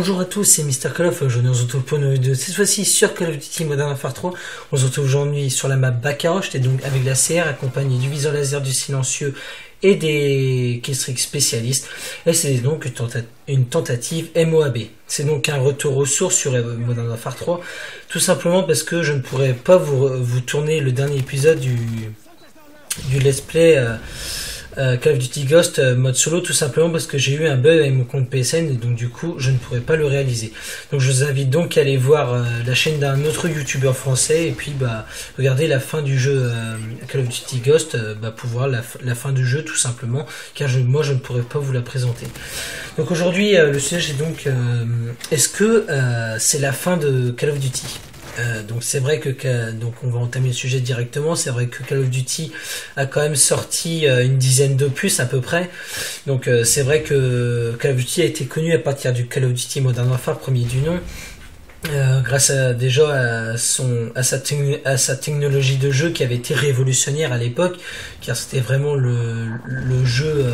Bonjour à tous, c'est Mr. Call of. Aujourd'hui on se retrouve pour une vidéo cette fois-ci sur Call of Duty Modern Warfare 3. On se retrouve aujourd'hui sur la map Baccarat. J'étais donc avec la CR accompagné du viseur laser, du silencieux et des killstreaks spécialistes. Et c'est donc une tentative MOAB. C'est donc un retour aux sources sur Modern Warfare 3. Tout simplement parce que je ne pourrais pas vous tourner le dernier épisode du let's play Call of Duty Ghost mode solo, tout simplement parce que j'ai eu un bug avec mon compte PSN et donc du coup je ne pourrais pas le réaliser. Donc je vous invite donc à aller voir la chaîne d'un autre youtubeur français et puis regarder la fin du jeu Call of Duty Ghost pour voir la fin du jeu tout simplement, car moi je ne pourrais pas vous la présenter. Donc aujourd'hui le sujet c'est donc est-ce que c'est la fin de Call of Duty? Donc c'est vrai que donc on va entamer le sujet directement. C'est vrai que Call of Duty a quand même sorti une dizaine d'opus à peu près. Donc c'est vrai que Call of Duty a été connu à partir du Call of Duty Modern Warfare premier du nom. Grâce déjà à sa technologie de jeu qui avait été révolutionnaire à l'époque, car c'était vraiment le jeu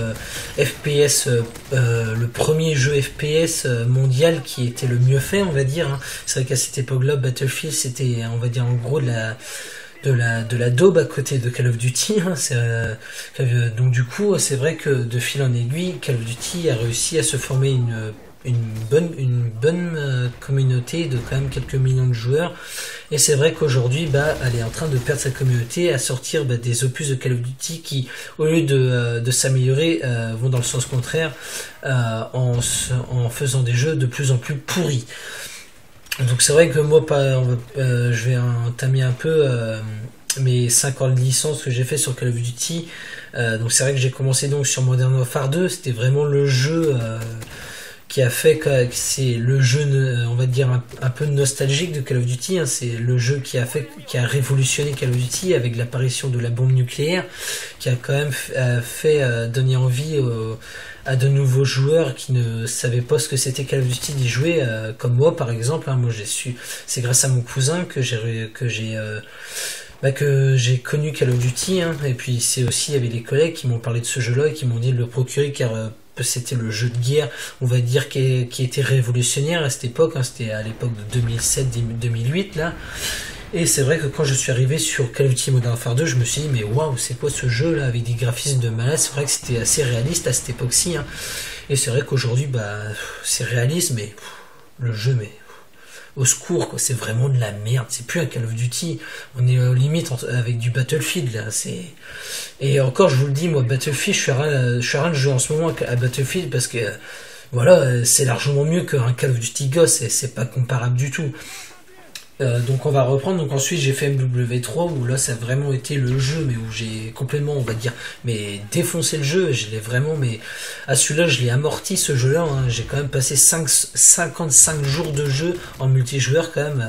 FPS, le premier jeu FPS mondial qui était le mieux fait, on va dire. Hein. C'est vrai qu'à cette époque-là, Battlefield c'était, on va dire en gros de la daube à côté de Call of Duty. Hein. Donc du coup, c'est vrai que de fil en aiguille, Call of Duty a réussi à se former une bonne communauté de quand même quelques millions de joueurs, et c'est vrai qu'aujourd'hui elle est en train de perdre sa communauté à sortir des opus de Call of Duty qui, au lieu de s'améliorer, vont dans le sens contraire en faisant des jeux de plus en plus pourris. Donc c'est vrai que moi je vais entamer un peu mes 5 ans de licence que j'ai fait sur Call of Duty. Donc c'est vrai que j'ai commencé donc sur Modern Warfare 2, c'était vraiment le jeu qui a fait que c'est le jeu, on va dire un peu nostalgique de Call of Duty. Hein. C'est le jeu qui a révolutionné Call of Duty avec l'apparition de la bombe nucléaire, qui a quand même fait donner envie à de nouveaux joueurs qui ne savaient pas ce que c'était Call of Duty d'y jouer, comme moi par exemple. Hein. Moi c'est grâce à mon cousin que j'ai connu Call of Duty, hein. Et puis c'est aussi, il y avait des collègues qui m'ont parlé de ce jeu-là et qui m'ont dit de le procurer, car c'était le jeu de guerre, on va dire, qui était révolutionnaire à cette époque. Hein. C'était à l'époque de 2007-2008 là. Et c'est vrai que quand je suis arrivé sur Call of Duty Modern Warfare 2, je me suis dit mais waouh, c'est quoi ce jeu là avec des graphismes de malade. C'est vrai que c'était assez réaliste à cette époque-ci. Hein. Et c'est vrai qu'aujourd'hui c'est réaliste, mais le jeu au secours, quoi, c'est vraiment de la merde, c'est plus un Call of Duty, on est limite avec du Battlefield là, et encore je vous le dis, moi Battlefield, je suis rien de jouer en ce moment à Battlefield parce que voilà, c'est largement mieux qu'un Call of Duty Ghost, et c'est pas comparable du tout. Donc on va reprendre. Donc ensuite j'ai fait MW3 où là ça a vraiment été le jeu, mais où j'ai complètement, on va dire, mais défoncé le jeu. Je l'ai vraiment, mais à celui-là je l'ai amorti ce jeu-là. Hein. J'ai quand même passé 55 jours de jeu en multijoueur quand même,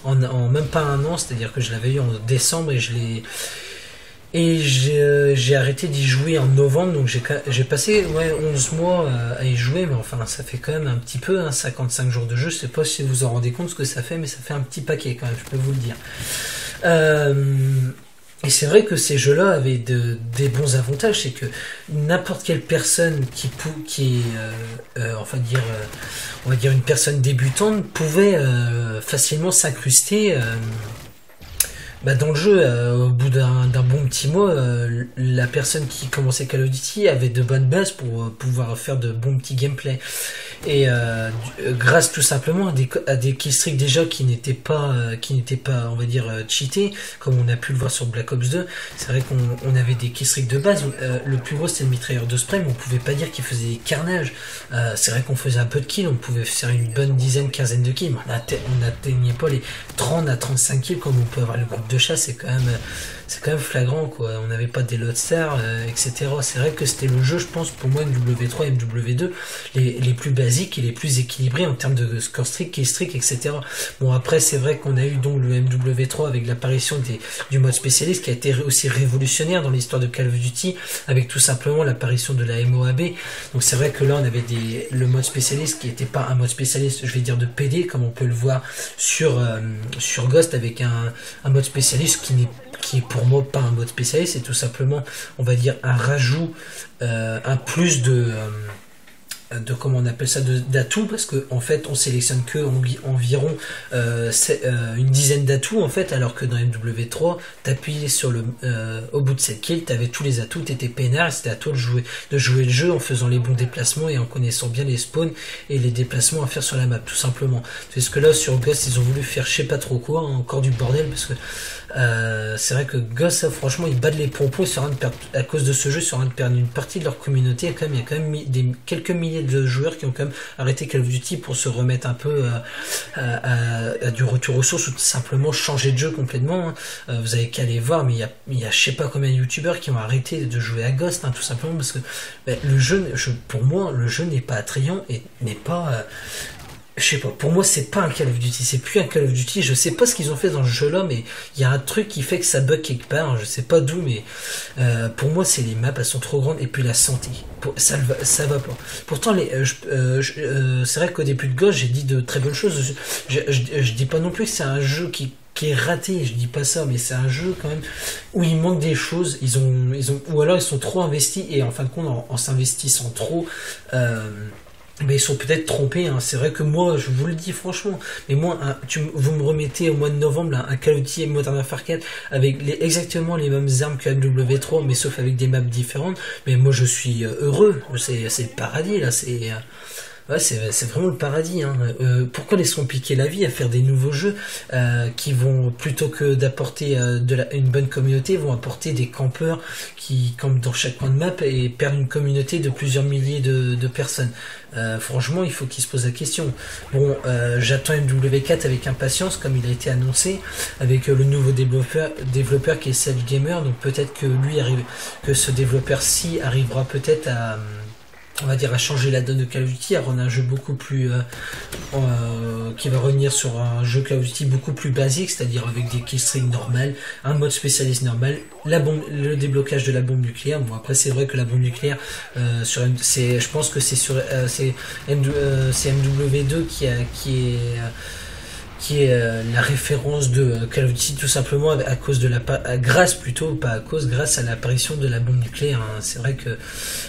en même pas un an. C'est-à-dire que je l'avais eu en décembre et j'ai arrêté d'y jouer en novembre, donc j'ai passé 11 mois à y jouer, mais enfin ça fait quand même un petit peu, hein, 55 jours de jeu. Je sais pas si vous en rendez compte ce que ça fait, mais ça fait un petit paquet quand même, je peux vous le dire. Et c'est vrai que ces jeux-là avaient des bons avantages, c'est que n'importe quelle personne qui est, on va dire une personne débutante, pouvait facilement s'incruster dans le jeu. Au bout d'un bon petit mois, la personne qui commençait Call of Duty avait de bonnes bases pour pouvoir faire de bons petits gameplay, et grâce tout simplement à des killstreaks déjà qui n'étaient pas on va dire cheatés, comme on a pu le voir sur Black Ops 2. C'est vrai qu'on avait des killstreaks de base. Le plus gros c'était le mitrailleur de spray, mais on pouvait pas dire qu'il faisait des carnages. C'est vrai qu'on faisait un peu de kills, on pouvait faire une bonne quinzaine de kills, mais on n'atteignait pas les 30 à 35 kills comme on peut avoir le groupe de chasse. C'est quand même flagrant, quoi. On n'avait pas des loadstars, etc. C'est vrai que c'était le jeu, je pense, pour moi, MW3 et MW2 les plus basiques et les plus équilibrés en termes de score streak, kill streak, etc. Bon, après c'est vrai qu'on a eu donc le MW3 avec l'apparition du mode spécialiste qui a été aussi révolutionnaire dans l'histoire de Call of Duty, avec tout simplement l'apparition de la MOAB. Donc c'est vrai que là on avait le mode spécialiste qui n'était pas un mode spécialiste, je vais dire de PD, comme on peut le voir sur Ghost, avec un mode spécialiste qui est pour moi pas un mode spécialiste, c'est tout simplement, on va dire, un rajout, un plus comment on appelle ça, d'atouts, parce que en fait on sélectionne que environ une dizaine d'atouts en fait, alors que dans MW3 t'appuyais sur le au bout de cette kill, t'avais tous les atouts, t'étais peinard, et c'était à toi de jouer le jeu en faisant les bons déplacements et en connaissant bien les spawns et les déplacements à faire sur la map, tout simplement. Parce que là sur Ghost ils ont voulu faire je sais pas trop quoi, hein, encore du bordel, parce que c'est vrai que Ghost, franchement, ils battent les pompons à cause de ce jeu, sur de perdre une partie de leur communauté. Il y a quand même quelques milliers de joueurs qui ont quand même arrêté Call of Duty pour se remettre un peu à du retour aux sources, ou tout simplement changer de jeu complètement. Hein. Vous avez qu'à aller voir, mais il y a je sais pas combien de youtubeurs qui ont arrêté de jouer à Ghost, hein, tout simplement parce que le jeu, pour moi, le jeu n'est pas attrayant et n'est pas... je sais pas, pour moi c'est pas un Call of Duty, c'est plus un Call of Duty, je sais pas ce qu'ils ont fait dans ce jeu là, mais il y a un truc qui fait que ça bug quelque part, hein, je sais pas d'où, mais pour moi c'est les maps, elles sont trop grandes, et puis la santé, ça va pas. Pourtant c'est vrai qu'au début de Ghost j'ai dit de très bonnes choses, je dis pas non plus que c'est un jeu qui est raté, je dis pas ça, mais c'est un jeu quand même où il manque des choses, ou alors ils sont trop investis, et en fin de compte en s'investissant trop, mais ils sont peut-être trompés, hein. C'est vrai que moi, je vous le dis franchement, mais moi, vous me remettez au mois de novembre là, un Call of Duty Modern Warfare 4 avec exactement les mêmes armes que MW3, mais sauf avec des maps différentes, mais moi je suis heureux, c'est le paradis là, ouais, c'est vraiment le paradis. Hein. Pourquoi les se compliquer la vie à faire des nouveaux jeux qui vont, plutôt que d'apporter une bonne communauté, vont apporter des campeurs qui campent dans chaque coin de map et perdent une communauté de plusieurs milliers de personnes. Franchement, il faut qu'ils se posent la question. Bon, j'attends MW4 avec impatience, comme il a été annoncé, avec le nouveau développeur qui est Sledge Gamer. Donc peut-être que ce développeur-ci arrivera peut-être à... on va dire à changer la donne de Call of Duty, à rendre un jeu beaucoup plus qui va revenir sur un jeu Call of Duty beaucoup plus basique, c'est-à-dire avec des killstreaks normales, un mode spécialiste normal, le déblocage de la bombe nucléaire. Bon, après c'est vrai que la bombe nucléaire je pense que c'est MW2 qui est la référence de Call of Duty, tout simplement à cause de grâce à l'apparition de la bombe nucléaire. Hein. C'est vrai que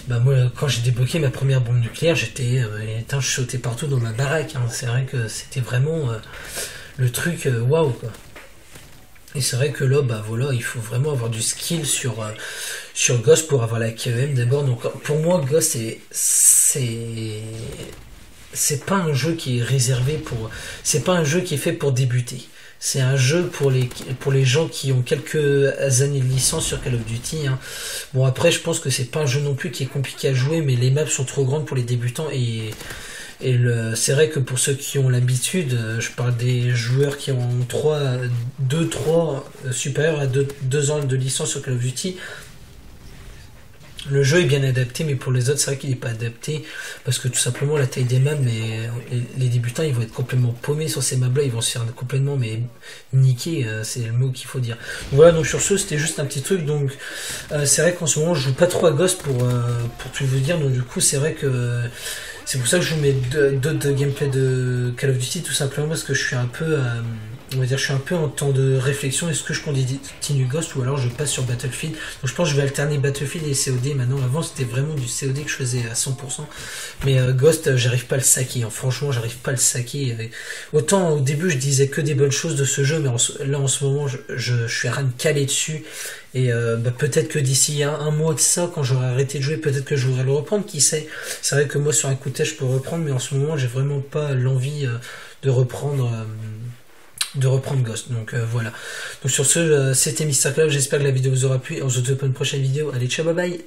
moi, quand j'ai débloqué ma première bombe nucléaire, je sautais partout dans ma baraque. Hein. C'est vrai que c'était vraiment le truc waouh quoi. Et c'est vrai que là, voilà, il faut vraiment avoir du skill sur Ghost pour avoir la KEM d'abord. Donc pour moi, Ghost c'est pas un jeu qui est réservé c'est pas un jeu qui est fait pour débuter. C'est un jeu pour les gens qui ont quelques années de licence sur Call of Duty. Hein. Bon, après, je pense que c'est pas un jeu non plus qui est compliqué à jouer, mais les maps sont trop grandes pour les débutants, c'est vrai que pour ceux qui ont l'habitude, je parle des joueurs qui ont 2-3 supérieurs à 2 ans de licence sur Call of Duty. Le jeu est bien adapté, mais pour les autres, c'est vrai qu'il n'est pas adapté, parce que tout simplement la taille des maps, mais les débutants, ils vont être complètement paumés sur ces maps-là, ils vont se faire complètement niquer, c'est le mot qu'il faut dire. Voilà, donc sur ce, c'était juste un petit truc. Donc c'est vrai qu'en ce moment, je joue pas trop à Ghost pour tout vous dire, donc du coup, c'est vrai que c'est pour ça que je vous mets d'autres gameplay de Call of Duty, tout simplement parce que je suis un peu en temps de réflexion. Est-ce que je continue Ghost ou alors je passe sur Battlefield? Donc je pense que je vais alterner Battlefield et COD maintenant. Avant c'était vraiment du COD que je faisais à 100%, mais Ghost, j'arrive pas à le saquer. Hein. Franchement, j'arrive pas à le saquer. Autant au début je disais que des bonnes choses de ce jeu, mais là en ce moment je suis à rien de calé dessus. Et peut-être que d'ici un mois de ça, quand j'aurai arrêté de jouer, peut-être que je voudrais le reprendre, qui sait. C'est vrai que moi sur un coup de tête je peux reprendre, mais en ce moment j'ai vraiment pas l'envie de reprendre Ghost. Donc voilà. Donc sur ce, c'était Mr. Cloud, j'espère que la vidéo vous aura plu. On se retrouve pour une prochaine vidéo. Allez, ciao, bye bye.